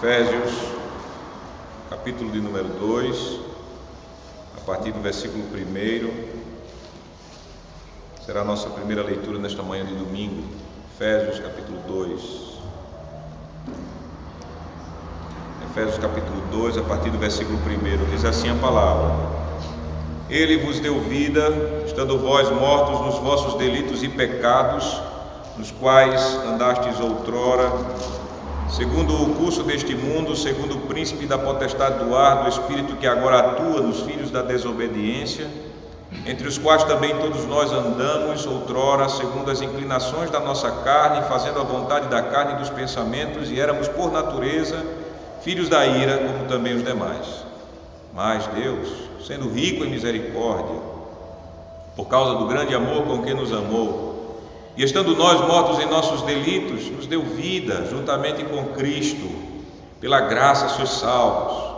Efésios, capítulo de número 2, a partir do versículo 1, será a nossa primeira leitura nesta manhã de domingo. Efésios, capítulo 2. Efésios, capítulo 2, a partir do versículo 1, diz assim a palavra: Ele vos deu vida, estando vós mortos nos vossos delitos e pecados, nos quais andastes outrora, segundo o curso deste mundo, segundo o príncipe da potestade do ar, do espírito que agora atua nos filhos da desobediência, entre os quais também todos nós andamos outrora, segundo as inclinações da nossa carne, fazendo a vontade da carne e dos pensamentos, e éramos por natureza filhos da ira, como também os demais. Mas Deus, sendo rico em misericórdia, por causa do grande amor com que nos amou, e estando nós mortos em nossos delitos, nos deu vida juntamente com Cristo. Pela graça sois salvos.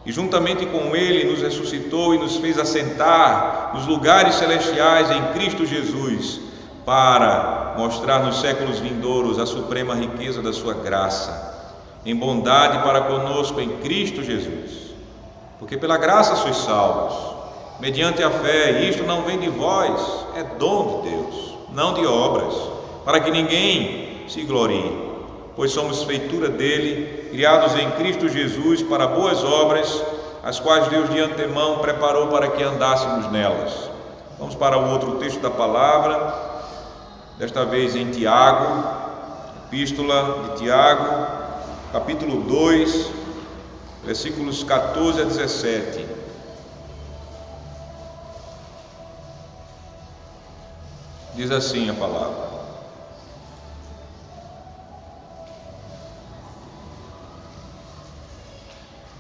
E juntamente com Ele nos ressuscitou e nos fez assentar nos lugares celestiais em Cristo Jesus, para mostrar nos séculos vindouros a suprema riqueza da sua graça, em bondade para conosco em Cristo Jesus. Porque pela graça sois salvos, mediante a fé, e isto não vem de vós, é dom de Deus, não de obras, para que ninguém se glorie, pois somos feitura dele, criados em Cristo Jesus para boas obras, as quais Deus de antemão preparou para que andássemos nelas. Vamos para o outro texto da palavra, desta vez em Tiago, epístola de Tiago, capítulo 2, versículos 14 a 17. Diz assim a palavra: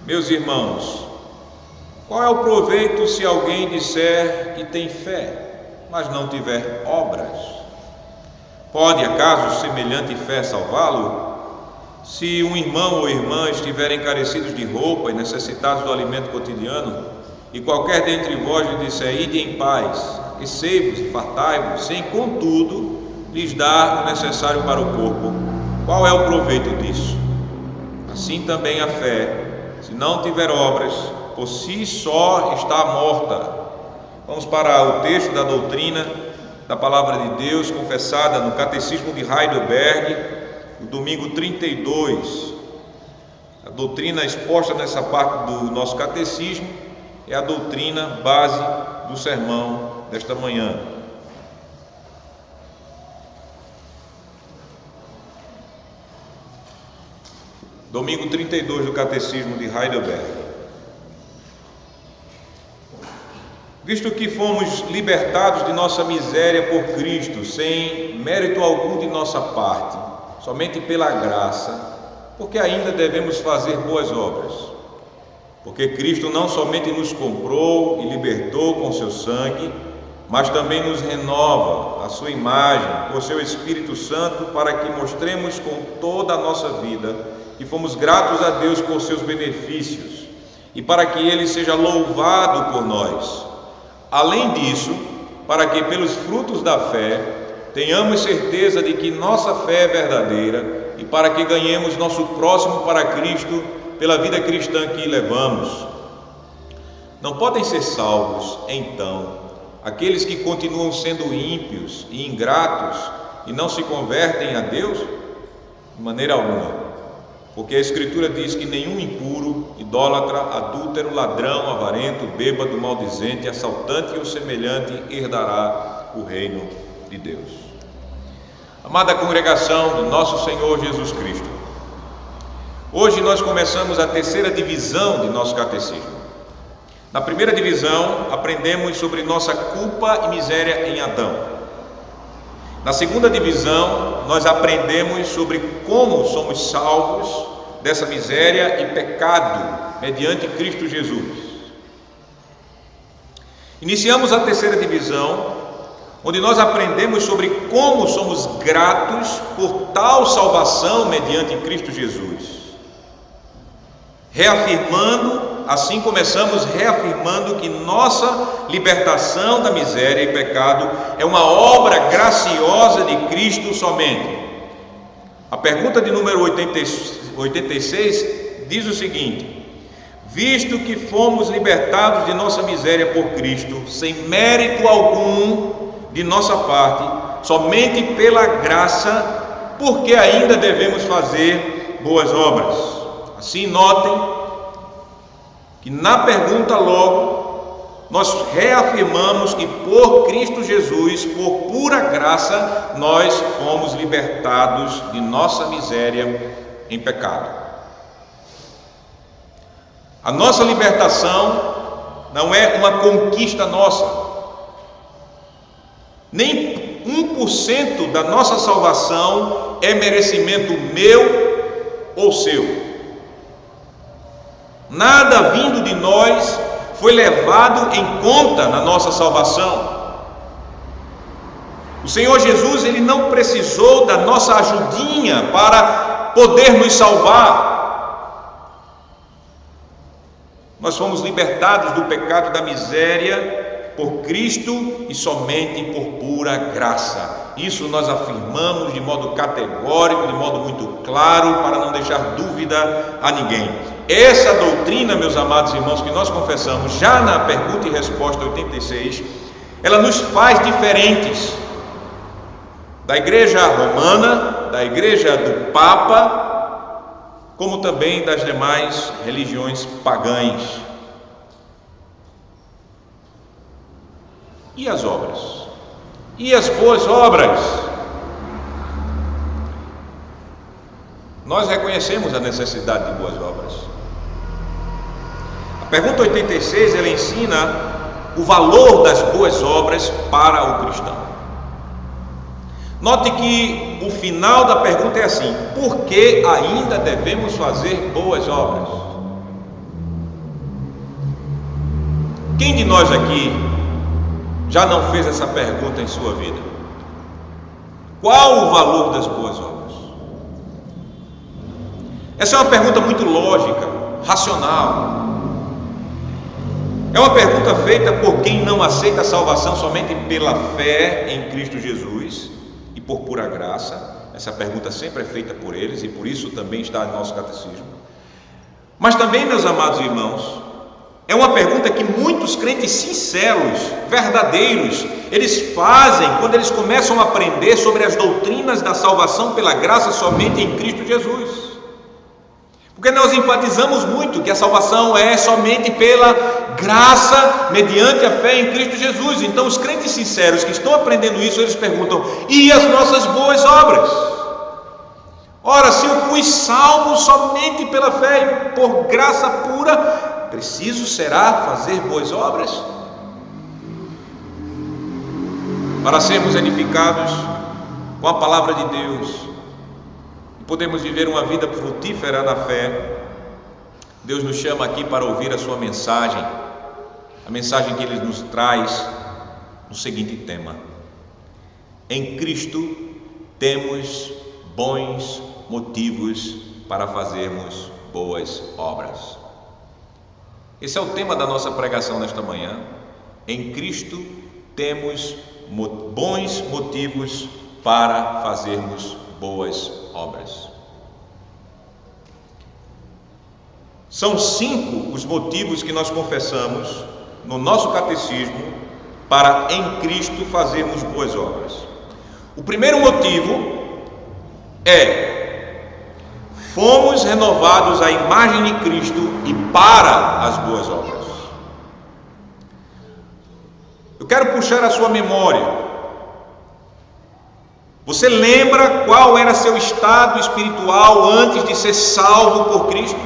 Meus irmãos, qual é o proveito se alguém disser que tem fé, mas não tiver obras? Pode acaso semelhante fé salvá-lo? Se um irmão ou irmã estiverem carecidos de roupa e necessitados do alimento cotidiano, e qualquer dentre vós lhe disser: ide em paz, aquecei-vos e fartai-vos, sem contudo lhes dar o necessário para o corpo, qual é o proveito disso? Assim também a fé, se não tiver obras, por si só está morta. Vamos para o texto da doutrina da palavra de Deus, confessada no Catecismo de Heidelberg, no domingo 32. A doutrina exposta nessa parte do nosso catecismo é a doutrina base do sermão desta manhã. Domingo 32 do Catecismo de Heidelberg. Visto que fomos libertados de nossa miséria por Cristo, sem mérito algum de nossa parte, somente pela graça, porque ainda devemos fazer boas obras? Porque Cristo não somente nos comprou e libertou com seu sangue, mas também nos renova a sua imagem por seu Espírito Santo, para que mostremos com toda a nossa vida que fomos gratos a Deus por seus benefícios, e para que Ele seja louvado por nós. Além disso, para que pelos frutos da fé tenhamos certeza de que nossa fé é verdadeira, e para que ganhemos nosso próximo para Cristo pela vida cristã que levamos. Não podem ser salvos, então, aqueles que continuam sendo ímpios e ingratos e não se convertem a Deus? De maneira alguma, porque a Escritura diz que nenhum impuro, idólatra, adúltero, ladrão, avarento, bêbado, maldizente, assaltante ou semelhante herdará o reino de Deus. Amada congregação do nosso Senhor Jesus Cristo, hoje nós começamos a terceira divisão de nosso catecismo. Na primeira divisão, aprendemos sobre nossa culpa e miséria em Adão. Na segunda divisão, nós aprendemos sobre como somos salvos dessa miséria e pecado mediante Cristo Jesus. Iniciamos a terceira divisão, onde nós aprendemos sobre como somos gratos por tal salvação mediante Cristo Jesus. Assim começamos reafirmando que nossa libertação da miséria e pecado é uma obra graciosa de Cristo somente. A pergunta de número 86 diz o seguinte: visto que fomos libertados de nossa miséria por Cristo, sem mérito algum de nossa parte, somente pela graça, por que ainda devemos fazer boas obras? Assim, notem que na pergunta logo, nós reafirmamos que por Cristo Jesus, por pura graça, nós fomos libertados de nossa miséria em pecado. A nossa libertação não é uma conquista nossa, nem 1% da nossa salvação é merecimento meu ou seu. Nada vindo de nós foi levado em conta na nossa salvação. O Senhor Jesus, Ele não precisou da nossa ajudinha para poder nos salvar. Nós fomos libertados do pecado e da miséria por Cristo e somente por pura graça. Isso nós afirmamos de modo categórico, de modo muito claro, para não deixar dúvida a ninguém. Essa doutrina, meus amados irmãos, que nós confessamos já na pergunta e resposta 86, ela nos faz diferentes da igreja romana, da igreja do Papa, como também das demais religiões pagãs. E as obras? E as boas obras? Nós reconhecemos a necessidade de boas obras. A pergunta 86, ela ensina o valor das boas obras para o cristão. Note que o final da pergunta é assim: por que ainda devemos fazer boas obras? Quem de nós aqui já não fez essa pergunta em sua vida? Qual o valor das boas obras? Essa é uma pergunta muito lógica, racional. É uma pergunta feita por quem não aceita a salvação somente pela fé em Cristo Jesus e por pura graça. Essa pergunta sempre é feita por eles e por isso também está no nosso catecismo. Mas também, meus amados irmãos, é uma pergunta que muitos crentes sinceros, verdadeiros, eles fazem quando eles começam a aprender sobre as doutrinas da salvação pela graça somente em Cristo Jesus. Porque nós enfatizamos muito que a salvação é somente pela graça, mediante a fé em Cristo Jesus. Então os crentes sinceros que estão aprendendo isso, eles perguntam: e as nossas boas obras? Ora, se eu fui salvo somente pela fé e por graça pura, preciso será fazer boas obras? Para sermos edificados com a palavra de Deus, podemos viver uma vida frutífera na fé, Deus nos chama aqui para ouvir a sua mensagem, a mensagem que Ele nos traz no seguinte tema: em Cristo temos bons motivos para fazermos boas obras. Esse é o tema da nossa pregação nesta manhã. Em Cristo temos bons motivos para fazermos boas obras. São 5 os motivos que nós confessamos no nosso catecismo para em Cristo fazermos boas obras. O primeiro motivo é: fomos renovados à imagem de Cristo e para as boas obras. Eu quero puxar a sua memória. Você lembra qual era seu estado espiritual antes de ser salvo por Cristo?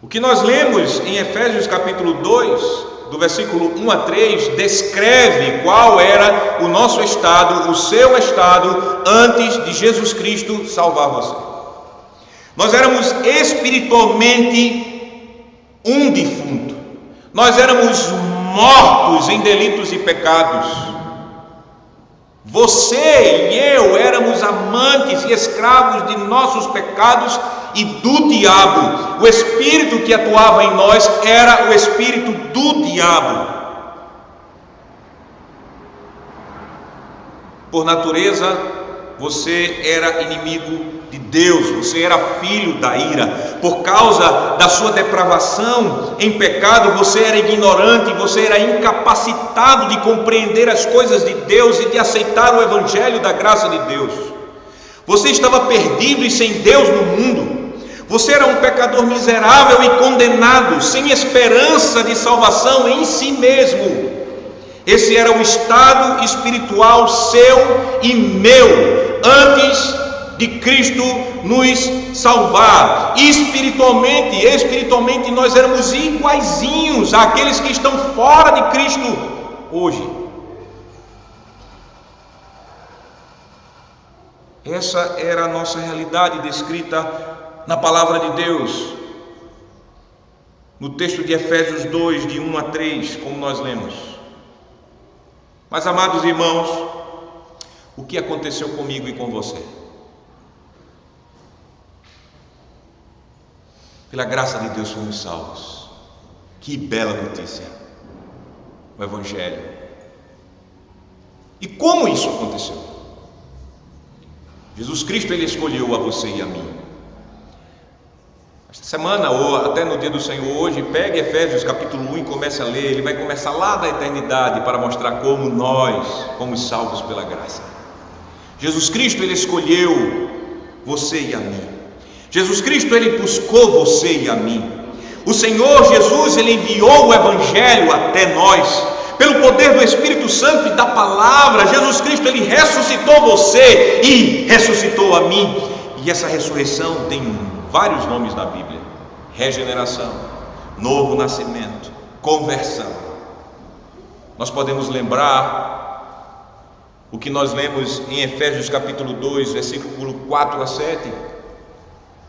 O que nós lemos em Efésios capítulo 2, do versículo 1 a 3, descreve qual era o nosso estado, o seu estado, antes de Jesus Cristo salvar você. Nós éramos espiritualmente um defunto. Nós éramos mortos em delitos e pecados. Você e eu éramos amantes e escravos de nossos pecados e do diabo. O espírito que atuava em nós era o espírito do diabo. Por natureza, você era inimigo de Deus, você era filho da ira. Por causa da sua depravação em pecado, você era ignorante, você era incapacitado de compreender as coisas de Deus e de aceitar o evangelho da graça de Deus. Você estava perdido e sem Deus no mundo. Você era um pecador miserável e condenado, sem esperança de salvação em si mesmo. Esse era o estado espiritual seu e meu, antes de Cristo nos salvar. Espiritualmente nós éramos iguaizinhos àqueles que estão fora de Cristo hoje. Essa era a nossa realidade descrita na palavra de Deus, no texto de Efésios 2, de 1 a 3, como nós lemos. Mas, amados irmãos, o que aconteceu comigo e com você? Pela graça de Deus fomos salvos. Que bela notícia, o Evangelho. E como isso aconteceu? Jesus Cristo, Ele escolheu a você e a mim. Esta semana, ou até no dia do Senhor hoje, pegue Efésios capítulo 1 e comece a ler. Ele vai começar lá da eternidade para mostrar como nós fomos salvos pela graça. Jesus Cristo, Ele escolheu você e a mim. Jesus Cristo, Ele buscou você e a mim. O Senhor Jesus, Ele enviou o Evangelho até nós. Pelo poder do Espírito Santo e da palavra, Jesus Cristo, Ele ressuscitou você e ressuscitou a mim. E essa ressurreição tem vários nomes na Bíblia: regeneração, novo nascimento, conversão. Nós podemos lembrar o que nós lemos em Efésios capítulo 2, versículo 4 a 7,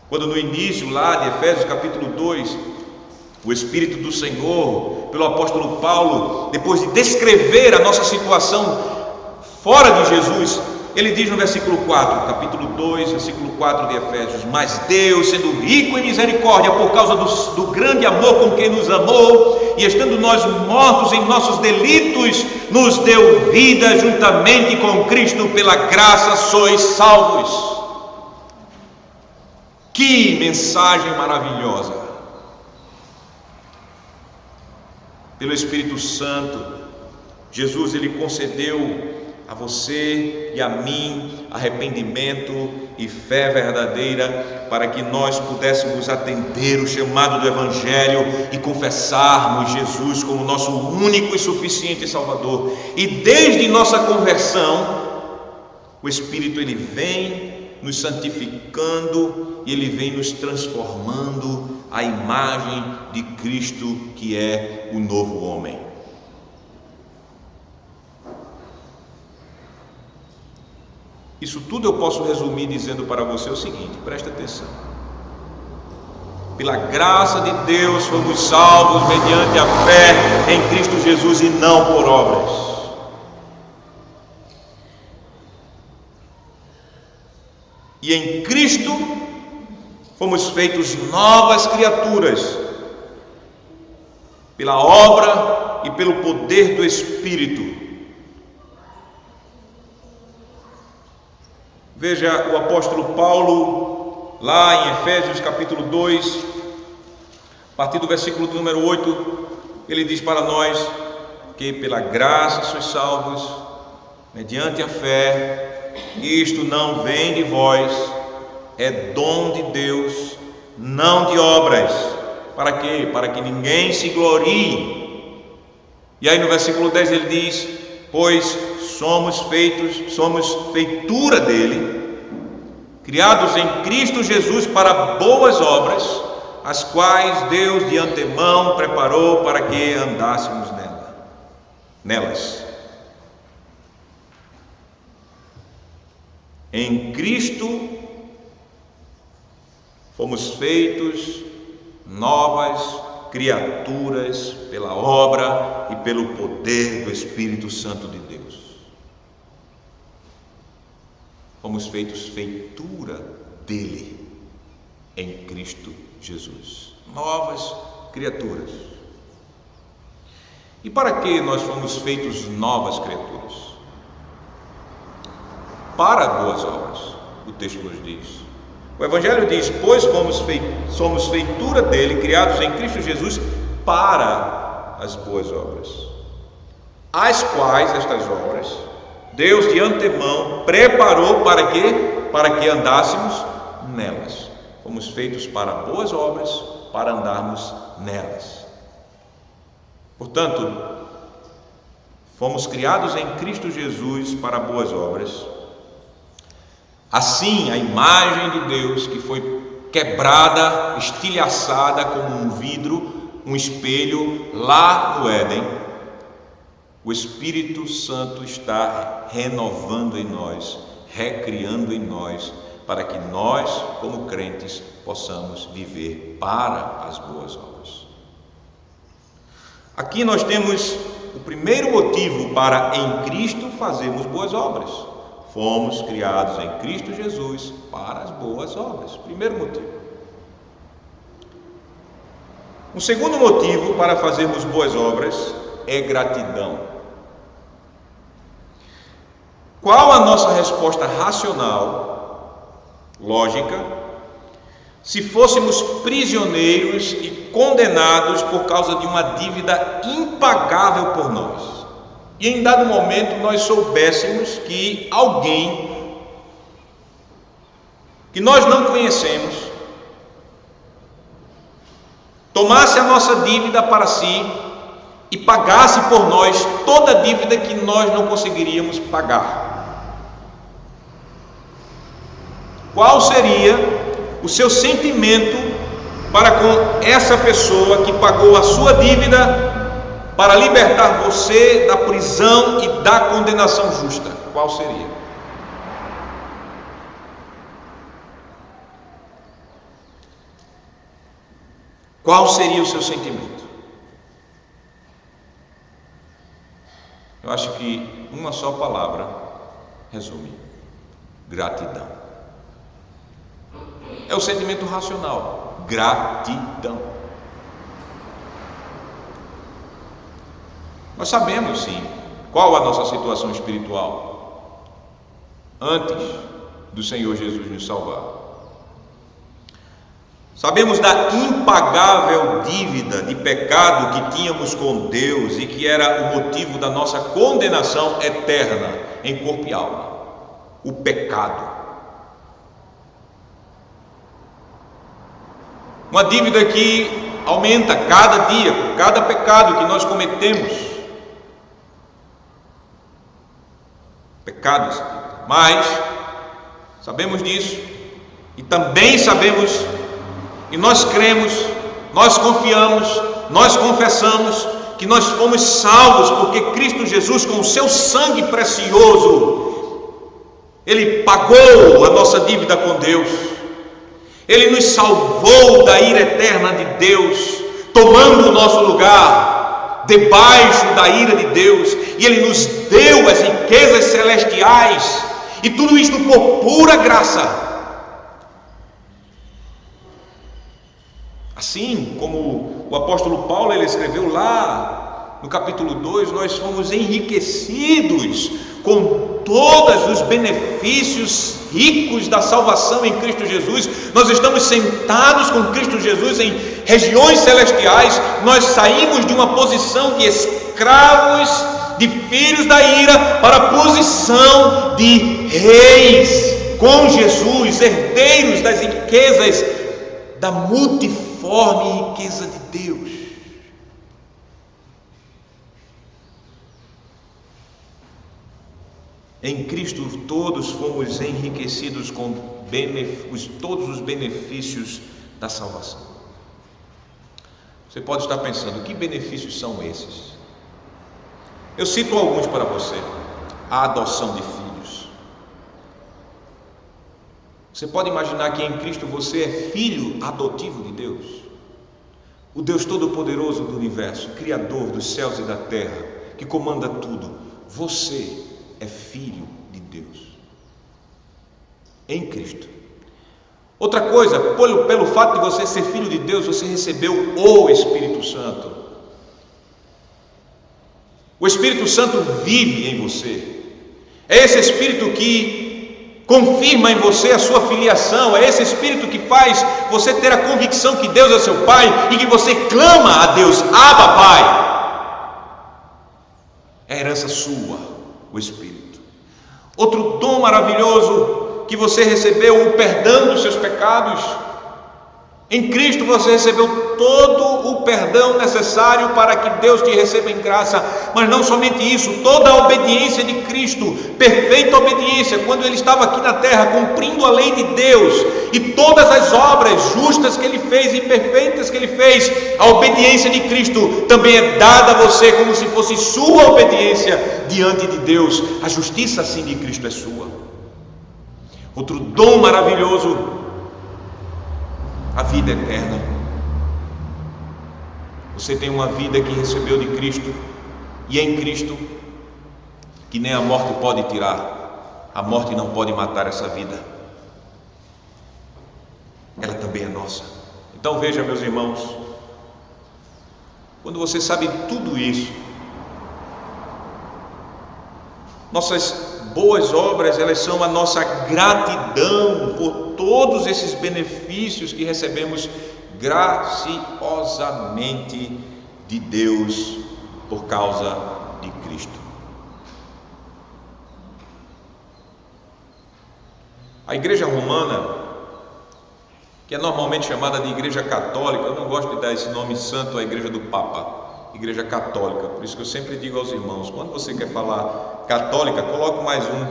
quando no início lá de Efésios capítulo 2, o Espírito do Senhor, pelo apóstolo Paulo, depois de descrever a nossa situação fora de Jesus, ele diz no versículo 4, capítulo 2, versículo 4 de Efésios: mas Deus, sendo rico em misericórdia, por causa do grande amor com que nos amou, e estando nós mortos em nossos delitos, nos deu vida juntamente com Cristo. Pela graça sois salvos. Que mensagem maravilhosa! Pelo Espírito Santo, Jesus, Ele concedeu a você e a mim arrependimento e fé verdadeira, para que nós pudéssemos atender o chamado do Evangelho e confessarmos Jesus como nosso único e suficiente Salvador. E desde nossa conversão, o Espírito, Ele vem nos santificando e Ele vem nos transformando à imagem de Cristo, que é o novo homem. Isso tudo eu posso resumir dizendo para você o seguinte: preste atenção. Pela graça de Deus fomos salvos mediante a fé em Cristo Jesus e não por obras. E em Cristo fomos feitos novas criaturas, pela obra e pelo poder do Espírito. Veja o apóstolo Paulo, lá em Efésios capítulo 2, a partir do versículo número 8, ele diz para nós que pela graça sois salvos, mediante a fé. Isto não vem de vós, é dom de Deus, não de obras. Para quê? Para que ninguém se glorie. E aí no versículo 10 ele diz: pois somos feitura dele, criados em Cristo Jesus para boas obras, as quais Deus de antemão preparou para que andássemos nelas. Em Cristo fomos feitos novas criaturas pela obra e pelo poder do Espírito Santo de Deus. Fomos feitos feitura dele em Cristo Jesus, novas criaturas. E para que nós fomos feitos novas criaturas? para boas obras, o texto nos diz. O Evangelho diz: pois somos feitura dele, criados em Cristo Jesus para as boas obras, as quais estas obras Deus de antemão preparou para que andássemos nelas. Fomos feitos para boas obras, para andarmos nelas. Portanto, fomos criados em Cristo Jesus para boas obras. Assim, a imagem de Deus que foi quebrada, estilhaçada como um vidro, um espelho lá no Éden, o Espírito Santo está renovando em nós, recriando em nós, para que nós, como crentes, possamos viver para as boas obras. Aqui nós temos o primeiro motivo para em Cristo fazermos boas obras. Fomos criados em Cristo Jesus para as boas obras. Primeiro motivo. Um segundo motivo para fazermos boas obras é gratidão. Qual a nossa resposta racional, lógica, se fôssemos prisioneiros e condenados por causa de uma dívida impagável por nós, e em dado momento nós soubéssemos que alguém que nós não conhecemos tomasse a nossa dívida para si e pagasse por nós toda a dívida que nós não conseguiríamos pagar? Qual seria o seu sentimento para com essa pessoa que pagou a sua dívida para libertar você da prisão e da condenação justa? Qual seria? Qual seria o seu sentimento? Eu acho que uma só palavra resume: gratidão. É o sentimento racional, gratidão. Nós sabemos sim qual a nossa situação espiritual antes do Senhor Jesus nos salvar. Sabemos da impagável dívida de pecado que tínhamos com Deus e que era o motivo da nossa condenação eterna em corpo e alma: o pecado. Uma dívida que aumenta cada dia, por cada pecado que nós cometemos. Pecados, mas sabemos disso e também sabemos, e nós cremos, nós confiamos, nós confessamos que nós fomos salvos porque Cristo Jesus, com o seu sangue precioso, Ele pagou a nossa dívida com Deus. Ele nos salvou da ira eterna de Deus, tomando o nosso lugar debaixo da ira de Deus, e Ele nos deu as riquezas celestiais, e tudo isto por pura graça. Assim como o apóstolo Paulo ele escreveu lá no capítulo 2, nós fomos enriquecidos com todos os benefícios ricos da salvação em Cristo Jesus. Nós estamos sentados com Cristo Jesus em regiões celestiais. Nós saímos de uma posição de escravos, de filhos da ira, para a posição de reis com Jesus, herdeiros das riquezas da multiforme riqueza de Deus. Em Cristo todos fomos enriquecidos com todos os benefícios da salvação. Você pode estar pensando: que benefícios são esses? Eu cito alguns para você. A adoção de filhos. Você pode imaginar que em Cristo você é filho adotivo de Deus, o Deus Todo-Poderoso do universo, Criador dos céus e da terra, que comanda tudo. Você é filho de Deus em Cristo. Outra coisa, pelo fato de você ser filho de Deus, você recebeu o Espírito Santo. O Espírito Santo vive em você. É esse Espírito que confirma em você a sua filiação. É esse Espírito que faz você ter a convicção que Deus é seu Pai e que você clama a Deus: Abba, Pai. É herança sua, o Espírito. Outro dom maravilhoso que você recebeu, o perdão dos seus pecados. Em Cristo você recebeu todo o perdão necessário para que Deus te receba em graça. Mas não somente isso, toda a obediência de Cristo, perfeita obediência, quando Ele estava aqui na terra cumprindo a lei de Deus, e todas as obras justas que Ele fez e perfeitas que Ele fez, a obediência de Cristo também é dada a você como se fosse sua obediência diante de Deus. A justiça assim de Cristo é sua. Outro dom maravilhoso, a vida eterna. Você tem uma vida que recebeu de Cristo, e em Cristo, que nem a morte pode tirar. A morte não pode matar essa vida. Ela também é nossa. Então veja, meus irmãos, quando você sabe tudo isso, nossas boas obras, elas são a nossa gratidão por todos esses benefícios que recebemos graciosamente de Deus por causa de Cristo. A igreja romana, que é normalmente chamada de igreja católica, eu não gosto de dar esse nome santo à igreja do Papa, igreja católica, por isso que eu sempre digo aos irmãos, quando você quer falar católica, coloque mais um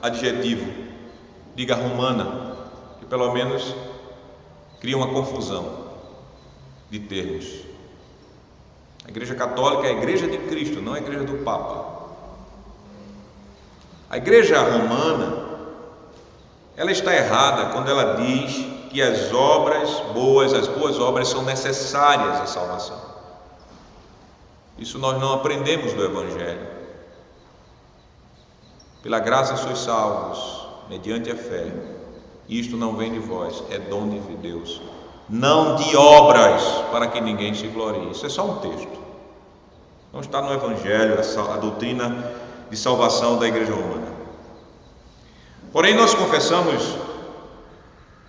adjetivo, diga romana, que pelo menos cria uma confusão de termos. A igreja católica é a igreja de Cristo, não a igreja do Papa. A igreja romana, ela está errada quando ela diz que as boas obras são necessárias à salvação. Isso nós não aprendemos do Evangelho. Pela graça sois salvos, mediante a fé. Isto não vem de vós, é dom de Deus, não de obras, para que ninguém se glorie. Isso é só um texto. Não está no Evangelho a doutrina de salvação da igreja romana. Porém, nós confessamos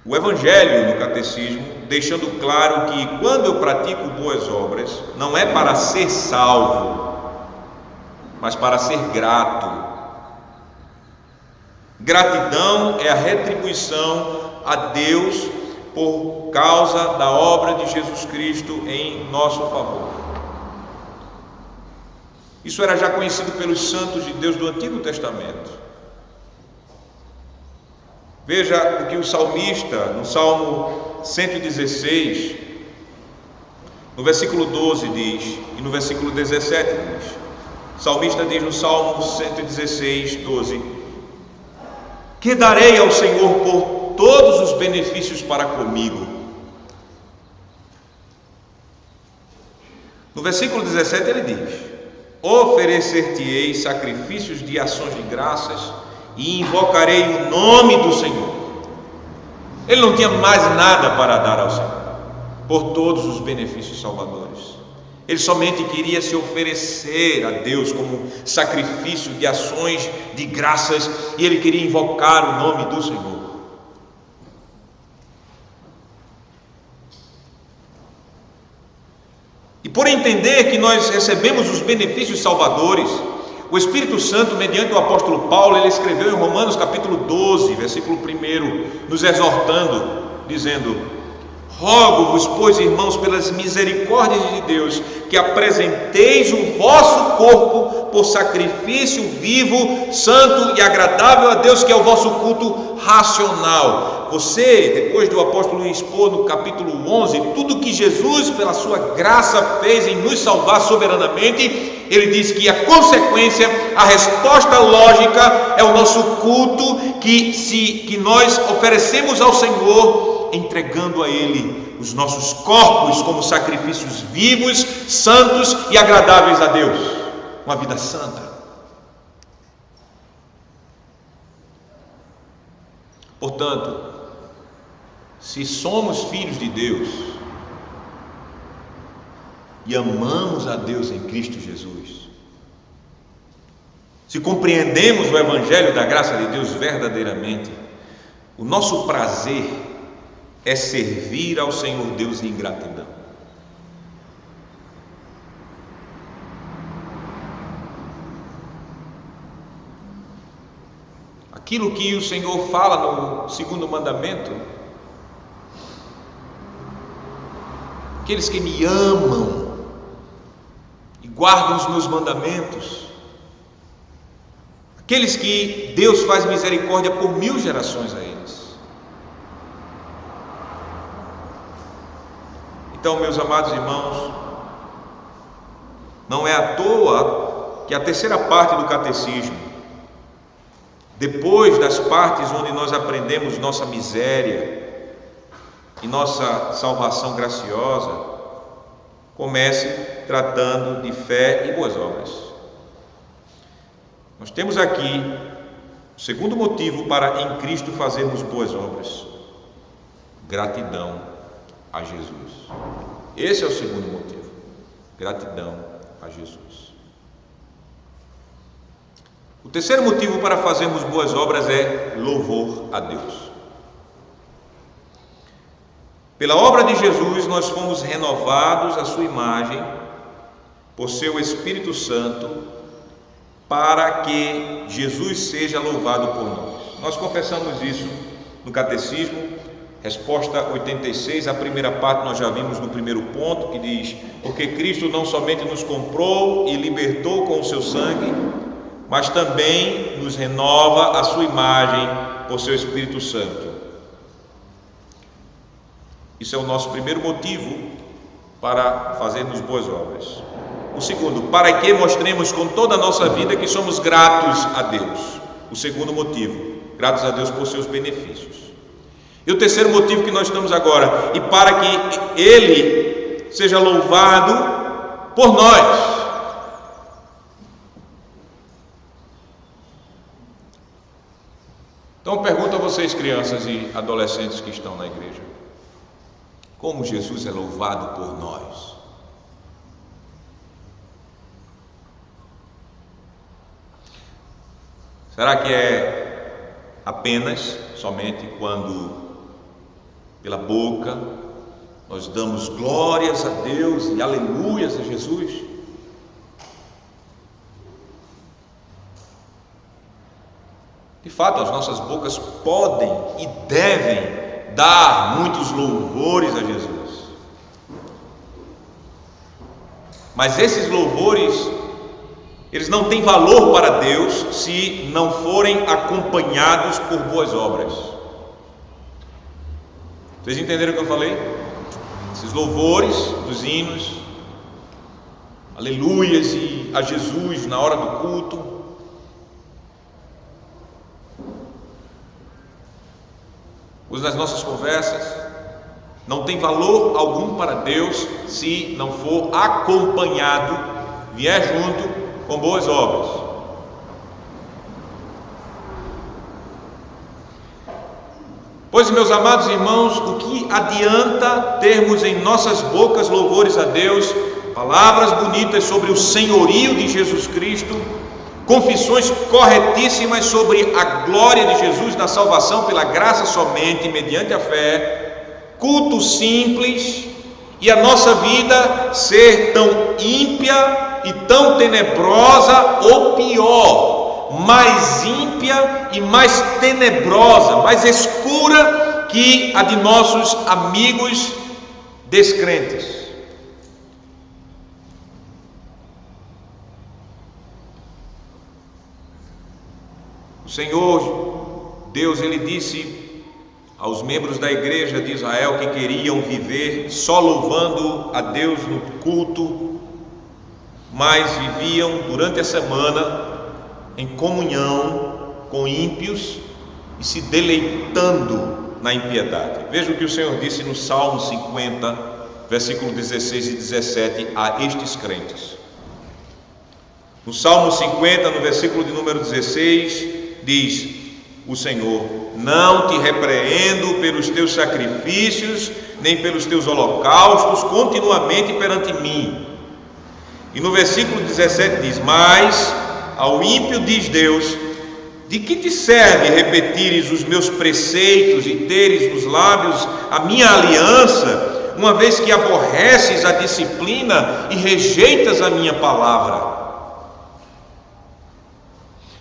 o Evangelho no catecismo, deixando claro que quando eu pratico boas obras, não é para ser salvo, mas para ser grato. Gratidão é a retribuição a Deus por causa da obra de Jesus Cristo em nosso favor. Isso era já conhecido pelos santos de Deus do Antigo Testamento. Veja o que o salmista, no Salmo 116, no versículo 12 diz, e no versículo 17 diz. O salmista diz no Salmo 116, 12: que darei ao Senhor por todos os benefícios para comigo. No versículo 17 ele diz: oferecer-te-ei sacrifícios de ações de graças e invocarei o nome do Senhor. Ele não tinha mais nada para dar ao Senhor por todos os benefícios salvadores. Ele somente queria se oferecer a Deus como sacrifício de ações de graças, e ele queria invocar o nome do Senhor. E por entender que nós recebemos os benefícios salvadores, o Espírito Santo, mediante o apóstolo Paulo, ele escreveu em Romanos capítulo 12, versículo 1, nos exortando, dizendo: rogo-vos, pois, irmãos, pelas misericórdias de Deus, que apresenteis o vosso corpo por sacrifício vivo, santo e agradável a Deus, que é o vosso culto racional. Você, depois do apóstolo expor no capítulo 11, tudo que Jesus, pela sua graça, fez em nos salvar soberanamente, ele diz que a consequência, a resposta lógica é o nosso culto que nós oferecemos ao Senhor, entregando a Ele os nossos corpos como sacrifícios vivos, santos e agradáveis a Deus. Uma vida santa. Portanto, se somos filhos de Deus e amamos a Deus em Cristo Jesus, se compreendemos o Evangelho da graça de Deus verdadeiramente, o nosso prazer é servir ao Senhor Deus em gratidão. Aquilo que o Senhor fala no segundo mandamento: aqueles que me amam e guardam os meus mandamentos, aqueles que Deus faz misericórdia por 1000 gerações a eles. Então, meus amados irmãos, não é à toa que a terceira parte do catecismo, depois das partes onde nós aprendemos nossa miséria e nossa salvação graciosa, comece tratando de fé e boas obras. Nós temos aqui o segundo motivo para em Cristo fazermos boas obras: gratidão a Jesus. Esse é o segundo motivo: gratidão a Jesus. O terceiro motivo para fazermos boas obras é louvor a Deus. Pela obra de Jesus nós fomos renovados à sua imagem por seu Espírito Santo, para que Jesus seja louvado por nós. Nós confessamos isso no Catecismo, resposta 86, a primeira parte nós já vimos no primeiro ponto, que diz: porque Cristo não somente nos comprou e libertou com o seu sangue, mas também nos renova a sua imagem por seu Espírito Santo. Isso é o nosso primeiro motivo para fazermos boas obras. O segundo, para que mostremos com toda a nossa vida que somos gratos a Deus. O segundo motivo, gratos a Deus por seus benefícios. E o terceiro motivo que nós estamos agora, e para que Ele seja louvado por nós. Então pergunto a vocês, crianças e adolescentes que estão na igreja: como Jesus é louvado por nós? Será que é apenas, somente quando pela boca nós damos glórias a Deus e aleluias a Jesus? De fato, as nossas bocas podem e devem dar muitos louvores a Jesus, mas esses louvores, eles não têm valor para Deus se não forem acompanhados por boas obras. Vocês entenderam o que eu falei? Esses louvores dos hinos, aleluias e a Jesus na hora do culto, os das nossas conversas, não tem valor algum para Deus se não for acompanhado, vier junto com boas obras. Pois, meus amados irmãos, o que adianta termos em nossas bocas louvores a Deus, palavras bonitas sobre o senhorio de Jesus Cristo, confissões corretíssimas sobre a glória de Jesus na salvação pela graça somente, mediante a fé, culto simples, e a nossa vida ser tão ímpia e tão tenebrosa, ou pior, mais ímpia e mais tenebrosa, mais escura que a de nossos amigos descrentes? O Senhor Deus, Ele disse aos membros da igreja de Israel que queriam viver só louvando a Deus no culto, mas viviam durante a semana em comunhão com ímpios e se deleitando na impiedade. Veja o que o Senhor disse no Salmo 50, versículo 16 e 17 a estes crentes. No Salmo 50, no versículo de número 16, diz o Senhor: não te repreendo pelos teus sacrifícios, nem pelos teus holocaustos continuamente perante mim. E no versículo 17 diz: mas ao ímpio diz Deus: de que te serve repetires os meus preceitos e teres nos lábios a minha aliança, uma vez que aborreces a disciplina e rejeitas a minha palavra?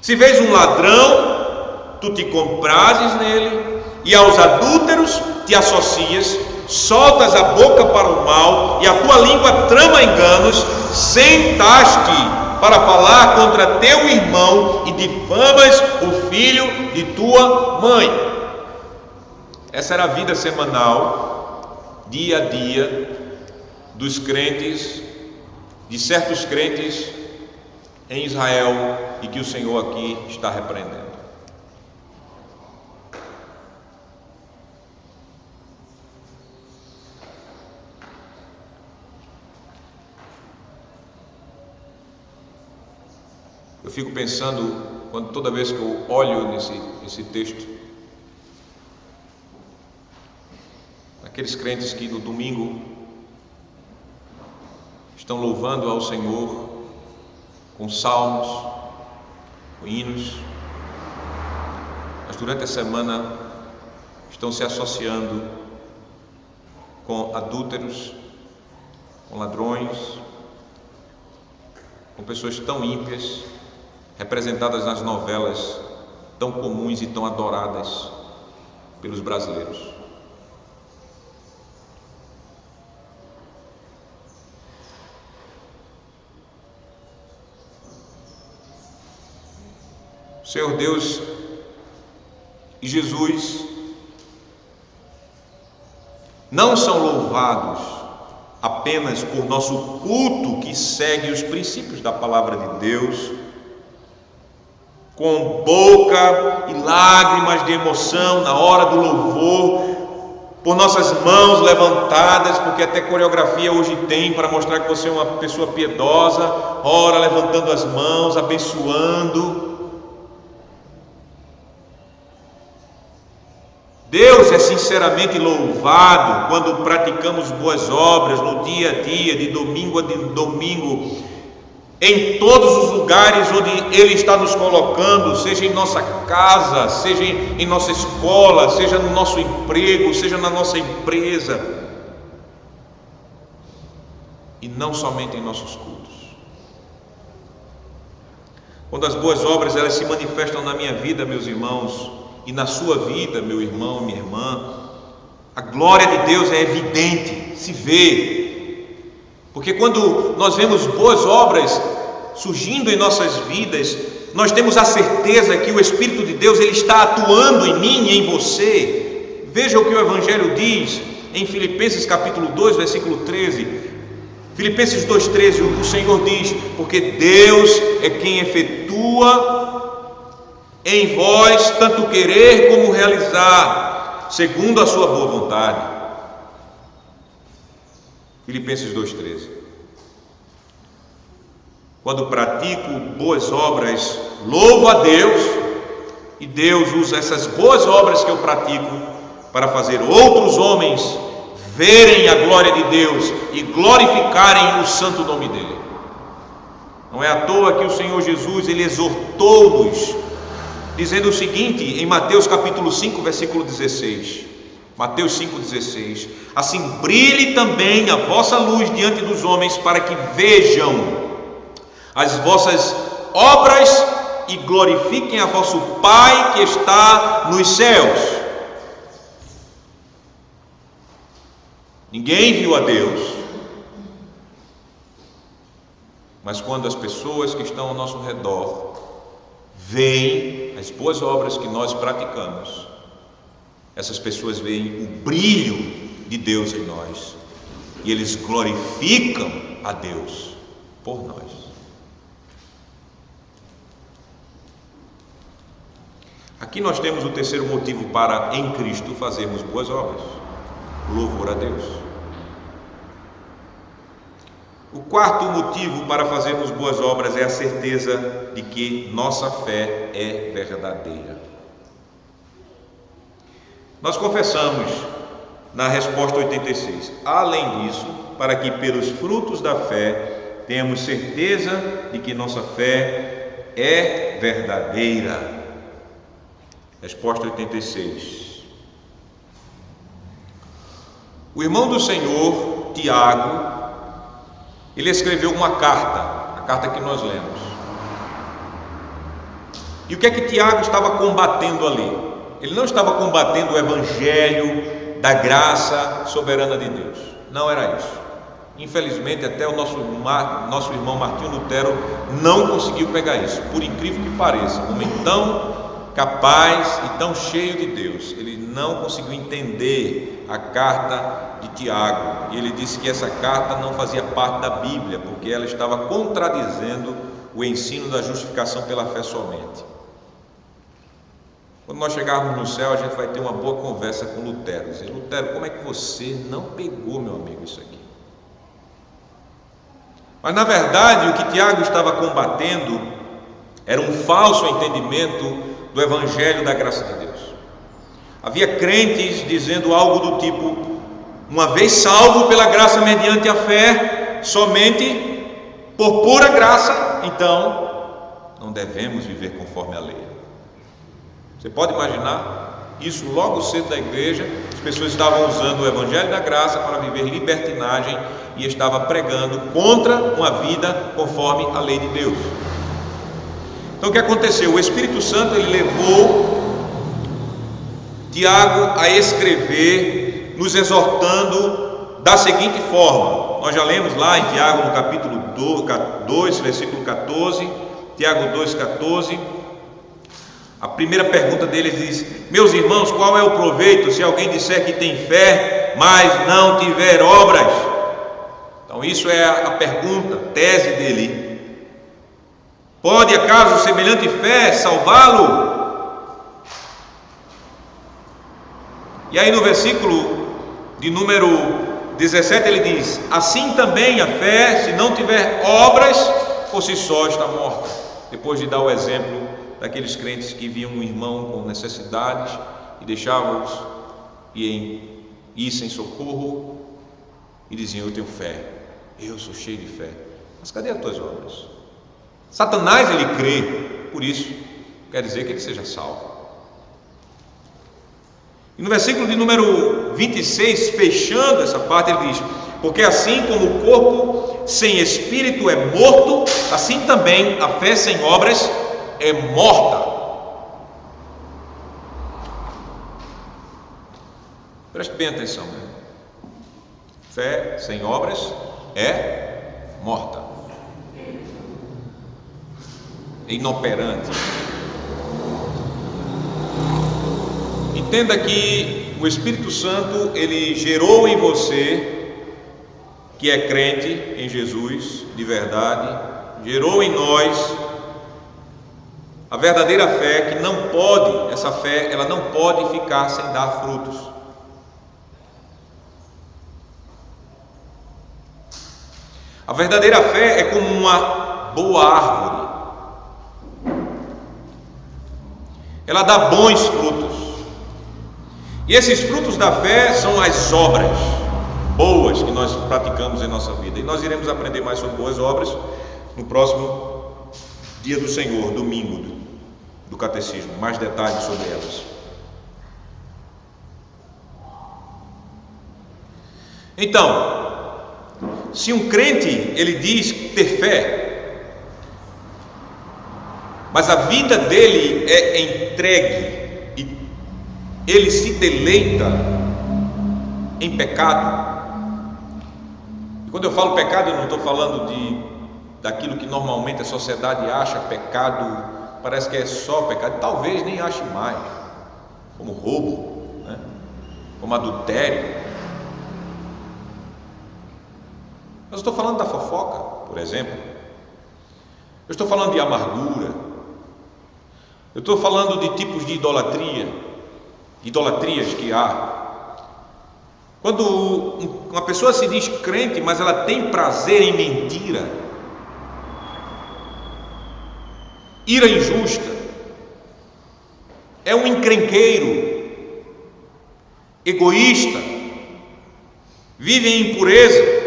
Se vês um ladrão, tu te comprases nele, e aos adúlteros te associas, soltas a boca para o mal, e a tua língua trama enganos, sentaste para falar contra teu irmão e difamas o filho de tua mãe. Essa era a vida semanal, dia a dia, dos crentes, de certos crentes em Israel, e que o Senhor aqui está repreendendo. Eu fico pensando, toda vez que eu olho nesse texto, aqueles crentes que no domingo estão louvando ao Senhor com salmos, com hinos, mas durante a semana estão se associando com adúlteros, com ladrões, com pessoas tão ímpias, representadas nas novelas tão comuns e tão adoradas pelos brasileiros. O Senhor Deus e Jesus não são louvados apenas por nosso culto que segue os princípios da palavra de Deus, com boca e lágrimas de emoção na hora do louvor, por nossas mãos levantadas, porque até coreografia hoje tem para mostrar que você é uma pessoa piedosa, ora levantando as mãos, abençoando. Deus é sinceramente louvado quando praticamos boas obras no dia a dia, de domingo a domingo, em todos os lugares onde Ele está nos colocando, seja em nossa casa, seja em nossa escola, seja no nosso emprego, seja na nossa empresa, e não somente em nossos cultos. Quando as boas obras elas se manifestam na minha vida, meus irmãos, e na sua vida, meu irmão, minha irmã, a glória de Deus é evidente, se vê. Porque quando nós vemos boas obras surgindo em nossas vidas, nós temos a certeza que o Espírito de Deus ele está atuando em mim e em você. Veja o que o Evangelho diz em Filipenses capítulo 2, versículo 13. Filipenses 2,13, o Senhor diz: porque Deus é quem efetua em vós tanto querer como realizar, segundo a sua boa vontade. Filipenses 2,13. Quando pratico boas obras, louvo a Deus, e Deus usa essas boas obras que eu pratico para fazer outros homens verem a glória de Deus e glorificarem o santo nome dele. Não é à toa que o Senhor Jesus ele exortou-nos, dizendo o seguinte em Mateus capítulo 5, versículo 16. Mateus 5,16: assim brilhe também a vossa luz diante dos homens, para que vejam as vossas obras e glorifiquem a vosso Pai que está nos céus. Ninguém viu a Deus, mas quando as pessoas que estão ao nosso redor veem as boas obras que nós praticamos, essas pessoas veem o brilho de Deus em nós, e eles glorificam a Deus por nós. Aqui nós temos o terceiro motivo para em Cristo fazermos boas obras: o louvor a Deus. O quarto motivo para fazermos boas obras é a certeza de que nossa fé é verdadeira. Nós confessamos na resposta 86: além disso, para que pelos frutos da fé tenhamos certeza de que nossa fé é verdadeira? Resposta 86. O irmão do Senhor, Tiago, ele escreveu uma carta, a carta que nós lemos. E o que é que Tiago estava combatendo ali? Ele não estava combatendo o evangelho da graça soberana de Deus. Não era isso. Infelizmente, até o nosso irmão Martinho Lutero não conseguiu pegar isso. Por incrível que pareça, um homem tão capaz e tão cheio de Deus, ele não conseguiu entender a carta de Tiago. E ele disse que essa carta não fazia parte da Bíblia, porque ela estava contradizendo o ensino da justificação pela fé somente. Quando nós chegarmos no céu, a gente vai ter uma boa conversa com Lutero. Dizer: Lutero, como é que você não pegou, meu amigo, isso aqui? Mas na verdade, o que Tiago estava combatendo era um falso entendimento do evangelho da graça de Deus. Havia crentes dizendo algo do tipo: uma vez salvo pela graça mediante a fé, somente por pura graça, então não devemos viver conforme a lei. Você pode imaginar isso logo cedo da igreja? As pessoas estavam usando o evangelho da graça para viver libertinagem e estava pregando contra uma vida conforme a lei de Deus. Então o que aconteceu? O Espírito Santo ele levou Tiago a escrever, nos exortando da seguinte forma. Nós já lemos lá em Tiago no capítulo 2, versículo 14, Tiago 2,14. A primeira pergunta dele diz: meus irmãos, qual é o proveito se alguém disser que tem fé, mas não tiver obras? Então isso é a pergunta, a tese dele. Pode acaso semelhante fé salvá-lo? E aí no versículo de número 17 ele diz: assim também a fé, se não tiver obras, por si só está morta. Depois de dar o exemplo daqueles crentes que viam um irmão com necessidades e deixavam-os ir sem socorro e diziam: eu tenho fé, eu sou cheio de fé. Mas cadê as tuas obras? Satanás ele crê, por isso quer dizer que ele seja salvo. E no versículo de número 26, fechando essa parte, ele diz: porque assim como o corpo sem espírito é morto, assim também a fé sem obras é morta. Preste bem atenção, né? Fé sem obras é morta, é inoperante. Entenda que o Espírito Santo ele gerou em você, que é crente em Jesus de verdade, gerou em nós a verdadeira fé, que não pode, essa fé, ela não pode ficar sem dar frutos. A verdadeira fé é como uma boa árvore. Ela dá bons frutos. E esses frutos da fé são as obras boas que nós praticamos em nossa vida. E nós iremos aprender mais sobre boas obras no próximo dia do Senhor, domingo do catecismo, mais detalhes sobre elas. Então, se um crente ele diz ter fé, mas a vida dele é entregue e ele se deleita em pecado. E quando eu falo pecado, eu não estou falando daquilo que normalmente a sociedade acha pecado. Parece que é só pecado, talvez nem ache mais, como roubo, né? Como adultério. Mas eu estou falando da fofoca, por exemplo. Eu estou falando de amargura. Eu estou falando de tipos de idolatrias que há. Quando uma pessoa se diz crente, mas ela tem prazer em mentira, ira injusta, é um encrenqueiro, egoísta, vive em impureza.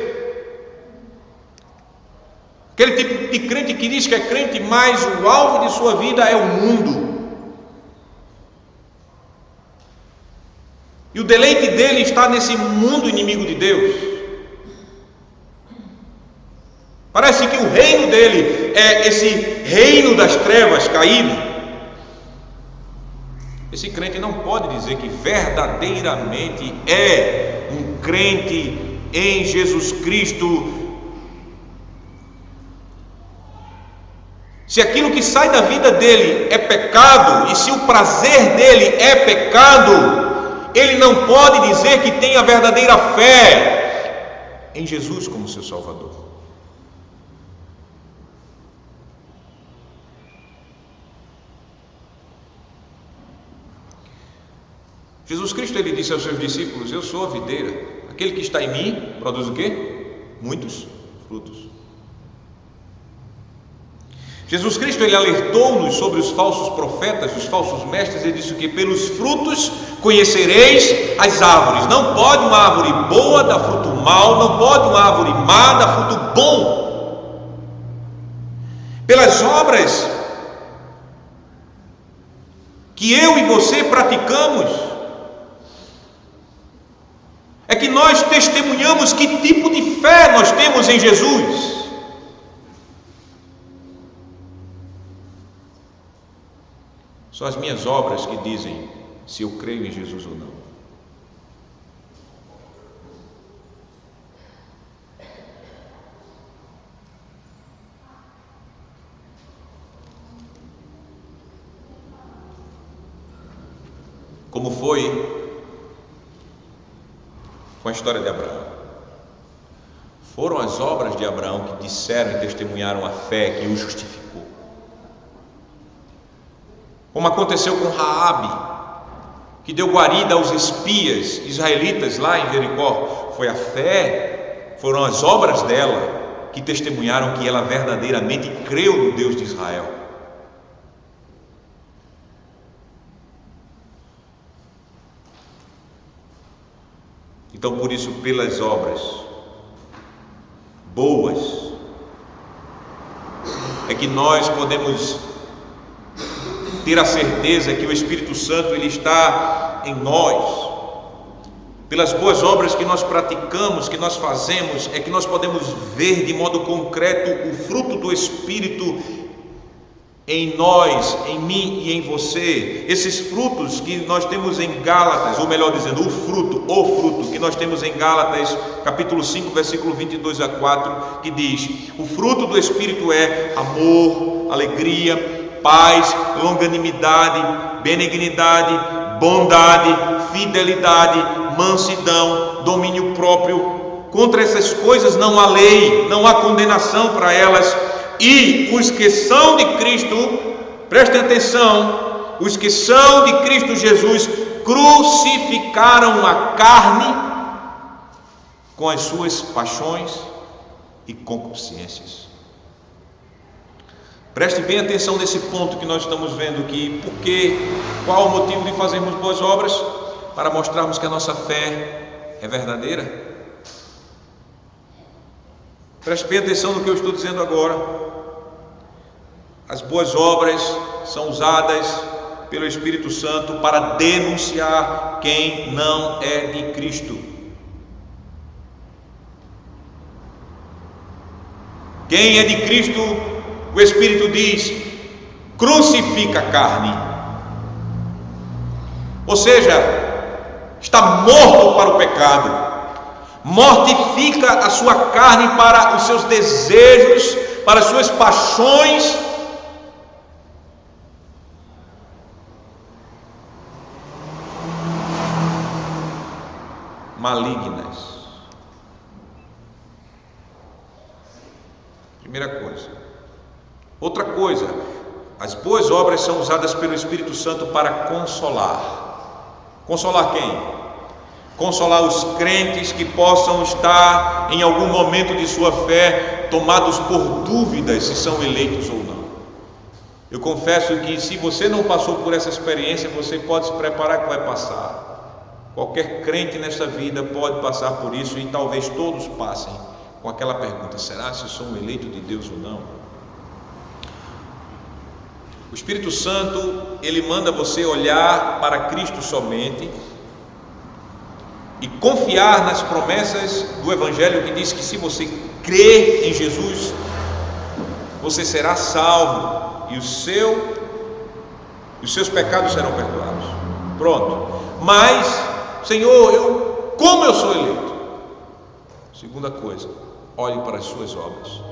Aquele tipo de crente que diz que é crente, mas o alvo de sua vida é o mundo. E o deleite dele está nesse mundo inimigo de Deus. Parece que o reino dele é esse reino das trevas caído. Esse crente não pode dizer que verdadeiramente é um crente em Jesus Cristo, se aquilo que sai da vida dele é pecado, e se o prazer dele é pecado, ele não pode dizer que tem a verdadeira fé em Jesus como seu Salvador. Jesus Cristo, ele disse aos seus discípulos: eu sou a videira, aquele que está em mim produz o quê? Muitos frutos. Jesus Cristo, ele alertou-nos sobre os falsos profetas, os falsos mestres. Ele disse que pelos frutos conhecereis as árvores. Não pode uma árvore boa dar fruto mau, não pode uma árvore má dar fruto bom. Pelas obras que eu e você praticamos, é que nós testemunhamos que tipo de fé nós temos em Jesus. São as minhas obras que dizem se eu creio em Jesus ou não. Como foi com a história de Abraão? Foram as obras de Abraão que disseram e testemunharam a fé que o justificou. Como aconteceu com Raabe, que deu guarida aos espias israelitas lá em Jericó. Foi a fé, foram as obras dela que testemunharam que ela verdadeiramente creu no Deus de Israel. Então, por isso, pelas obras boas, é que nós podemos ter a certeza que o Espírito Santo, ele está em nós. Pelas boas obras que nós praticamos, que nós fazemos, é que nós podemos ver de modo concreto o fruto do Espírito em nós, em mim e em você. Esses frutos que nós temos em Gálatas, ou melhor dizendo, o fruto que nós temos em Gálatas, capítulo 5, versículo 22 a 4, que diz: o fruto do Espírito é amor, alegria, paz, longanimidade, benignidade, bondade, fidelidade, mansidão, domínio próprio. Contra essas coisas não há lei, não há condenação para elas. E os que são de Cristo, prestem atenção, os que são de Cristo Jesus crucificaram a carne com as suas paixões e concupiscências. Preste bem atenção nesse ponto que nós estamos vendo aqui. Porque, qual o motivo de fazermos boas obras? Para mostrarmos que a nossa fé é verdadeira. Preste bem atenção no que eu estou dizendo agora. As boas obras são usadas pelo Espírito Santo para denunciar quem não é de Cristo. Quem é de Cristo, o Espírito diz: crucifica a carne. Ou seja, está morto para o pecado. Mortifica a sua carne para os seus desejos, para as suas paixões. Malignas. Primeira coisa. Outra coisa, as boas obras são usadas pelo Espírito Santo para consolar. Consolar quem? Consolar os crentes que possam estar em algum momento de sua fé tomados por dúvidas se são eleitos ou não. Eu confesso que se você não passou por essa experiência, você pode se preparar que vai passar. Qualquer crente nesta vida pode passar por isso, e talvez todos passem com aquela pergunta: será se eu sou um eleito de Deus ou não? O Espírito Santo, ele manda você olhar para Cristo somente e confiar nas promessas do Evangelho, que diz que se você crer em Jesus, você será salvo e os seus pecados serão perdoados. Pronto. Mas, Senhor, como eu sou eleito? Segunda coisa, olhe para as suas obras.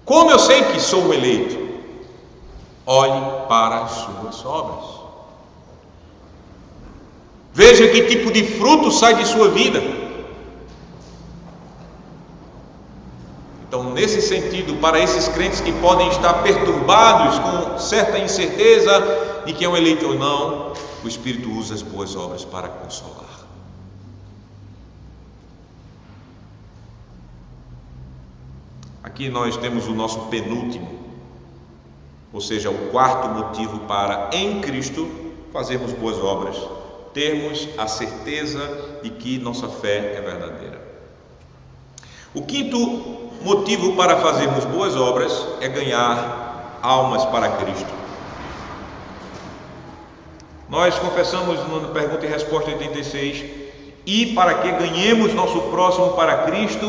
Como eu sei que sou eleito? Olhe para as suas obras. Veja que tipo de fruto sai de sua vida. Então, nesse sentido, para esses crentes que podem estar perturbados com certa incerteza de que é um eleito ou não, o Espírito usa as boas obras para consolar. Aqui nós temos o nosso penúltimo, ou seja, o quarto motivo para, em Cristo, fazermos boas obras, termos a certeza de que nossa fé é verdadeira. O quinto motivo para fazermos boas obras é ganhar almas para Cristo. Nós confessamos na pergunta e resposta 86: e para que ganhemos nosso próximo para Cristo